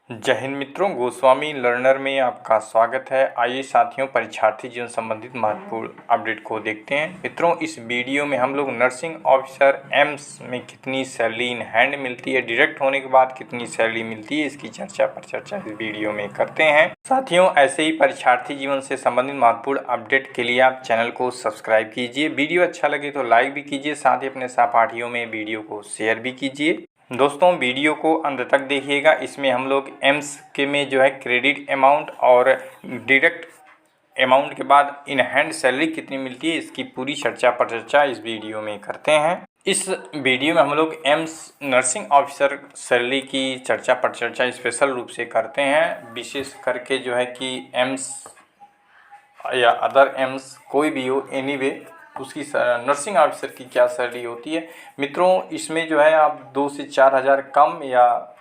जय हिंद मित्रों, गोस्वामी लर्नर में आपका स्वागत है। आइए साथियों, परीक्षार्थी जीवन संबंधित महत्वपूर्ण अपडेट को देखते हैं। मित्रों, इस वीडियो में हम लोग नर्सिंग ऑफिसर एम्स में कितनी सैलरी इन हैंड मिलती है, डायरेक्ट होने के बाद कितनी सैलरी मिलती है, इसकी चर्चा इस वीडियो में करते हैं। साथियों, ऐसे ही परीक्षार्थी जीवन से संबंधित महत्वपूर्ण अपडेट के लिए आप चैनल को सब्सक्राइब कीजिए। वीडियो अच्छा लगे तो लाइक भी कीजिए, साथ ही अपने सहपाठियों में वीडियो को शेयर भी कीजिए। दोस्तों, वीडियो को अंत तक देखिएगा। इसमें हम लोग एम्स के में जो है क्रेडिट अमाउंट और डायरेक्ट अमाउंट के बाद इन हैंड सैलरी कितनी मिलती है, इसकी पूरी चर्चा इस वीडियो में करते हैं। इस वीडियो में हम लोग एम्स नर्सिंग ऑफिसर सैलरी की चर्चा स्पेशल रूप से करते हैं। विशेष करके जो है कि एम्स या अदर एम्स कोई भी हो, एनीवे उसकी नर्सिंग ऑफिसर की क्या सैलरी होती है। मित्रों, इसमें जो है आप 2 से 4 हज़ार कम या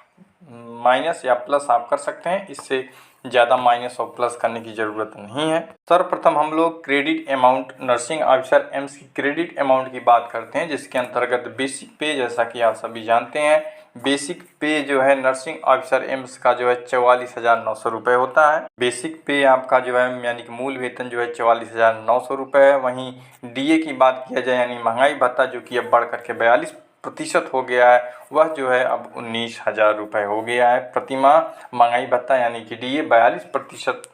माइनस या प्लस आप कर सकते हैं। इससे ज़्यादा माइनस और प्लस करने की ज़रूरत नहीं है। सर्वप्रथम हम लोग credit amount nursing officer AIIMS की क्रेडिट अमाउंट की बात करते हैं, जिसके अंतर्गत बेसिक पे, जैसा कि आप सभी जानते हैं, बेसिक पे जो है नर्सिंग ऑफिसर एम्स का जो है 44,900 रुपये होता है। बेसिक पे आपका जो है यानी कि मूल वेतन जो है 44,900 रुपये है। वहीं डीए की बात किया जाए यानी महंगाई भत्ता, जो कि अब बढ़ करके 42% हो गया है, वह जो है अब 19,000 रुपये हो गया है प्रतिमाह। महंगाई भत्ता यानी कि डीए 42%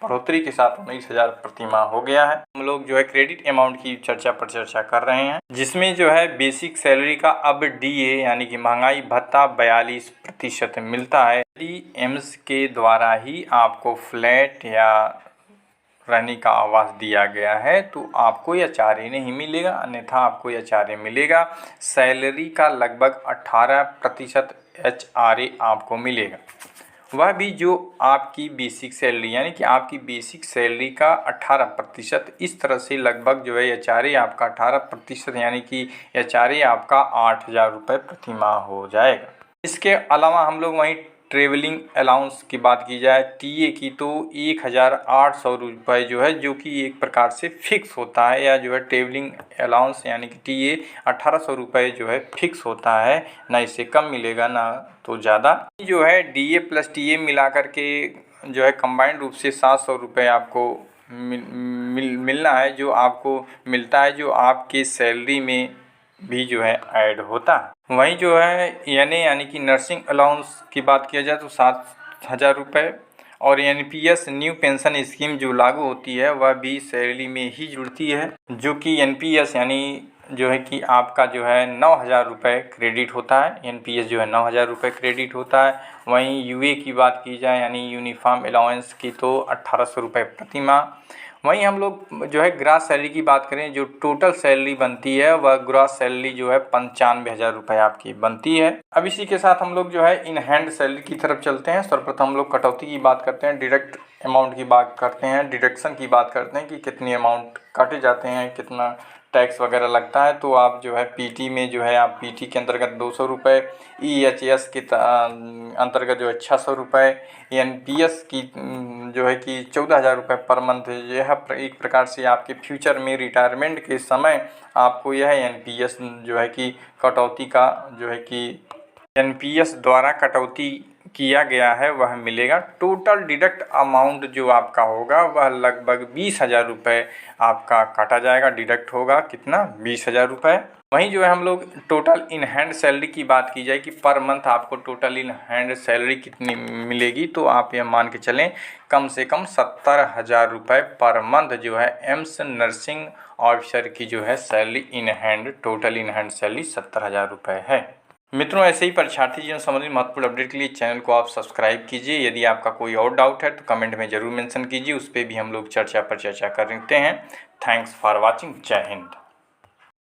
बढ़ोतरी के साथ 19,000 प्रतिमाह हो गया है। हम लोग जो है क्रेडिट अमाउंट की चर्चा कर रहे हैं, जिसमें जो है बेसिक सैलरी का अब डीए यानी कि महंगाई भत्ता 42% मिलता है। यदि एम्स के द्वारा ही आपको फ्लैट या रहने का आवास दिया गया है तो आपको यह एचआरए नहीं मिलेगा, अन्यथा आपको यह एचआरए मिलेगा। सैलरी का लगभग 18% एचआरए आपको मिलेगा, वह भी जो आपकी बेसिक सैलरी यानी कि आपकी बेसिक सैलरी का 18%। इस तरह से लगभग जो है एचआरए आपका 18% यानी कि एचआरए आपका 8,000 रुपये प्रतिमाह हो जाएगा। इसके अलावा हम लोग वहीं ट्रेवलिंग अलाउंस की बात की जाए टीए की, तो 1,800 रुपये जो है, जो कि एक प्रकार से फिक्स होता है, या जो है ट्रेवलिंग अलाउंस यानी कि टीए 1,800 रुपये जो है फिक्स होता है, ना इससे कम मिलेगा ना तो ज़्यादा। जो है डीए प्लस टीए मिला करके जो है कंबाइंड रूप से 700 रुपये आपको मिलना है, जो आपको मिलता है, जो आपके सैलरी में भी जो है ऐड होता है। वहीं जो है यानी कि नर्सिंग अलाउंस की बात किया जाए तो 7,000 रुपये, और एनपीएस न्यू पेंशन स्कीम जो लागू होती है वह भी सैलरी में ही जुड़ती है, जो कि एनपीएस यानी जो है कि आपका जो है 9,000 रुपये क्रेडिट होता है। एनपीएस जो है 9,000 रुपये क्रेडिट होता है। वहीं यूए की बात की जाए यानी यूनिफॉर्म अलाउंस की, तो 1,800 रुपये प्रतिमाह। वहीं हम लोग जो है ग्रॉस सैलरी की बात करें, जो टोटल सैलरी बनती है वह ग्रॉस सैलरी जो है 95,000 रुपये आपकी बनती है। अब इसी के साथ हम लोग जो है इन हैंड सैलरी की तरफ चलते हैं। सर्वप्रथम हम लोग कटौती की बात करते हैं, डायरेक्ट अमाउंट की बात करते हैं, डिडक्शन की बात करते हैं कि कितनी अमाउंट काटे जाते हैं, कितना टैक्स वगैरह लगता है। तो आप जो है पीटी में जो है आप पीटी के अंतर्गत 200 रुपये, ईएचएस के अंतर्गत जो है 600 रुपये, एनपीएस की जो है कि 14,000 रुपये पर मंथ। यह एक प्रकार से आपके फ्यूचर में रिटायरमेंट के समय आपको यह एनपीएस जो है कि कटौती का जो है कि एनपीएस द्वारा कटौती किया गया है वह मिलेगा। टोटल डिडक्ट अमाउंट जो आपका होगा वह लगभग 20,000 रुपये आपका काटा जाएगा, डिडक्ट होगा कितना, 20,000 रुपये। वहीं जो है हम लोग टोटल इन हैंड सैलरी की बात की जाए कि पर मंथ आपको टोटल इन हैंड सैलरी कितनी मिलेगी, तो आप यह मान के चलें कम से कम 70,000 रुपये पर मंथ जो है एम्स नर्सिंग ऑफिसर की जो है salary in hand, total in hand salary 70,000 रुपये है। मित्रों, ऐसे ही परीक्षार्थी जीवन संबंधी महत्वपूर्ण अपडेट के लिए चैनल को आप सब्सक्राइब कीजिए। यदि आपका कोई और डाउट है तो कमेंट में ज़रूर मेंशन कीजिए, उस पर भी हम लोग चर्चा करते हैं। Thanks for watching. जय हिंद।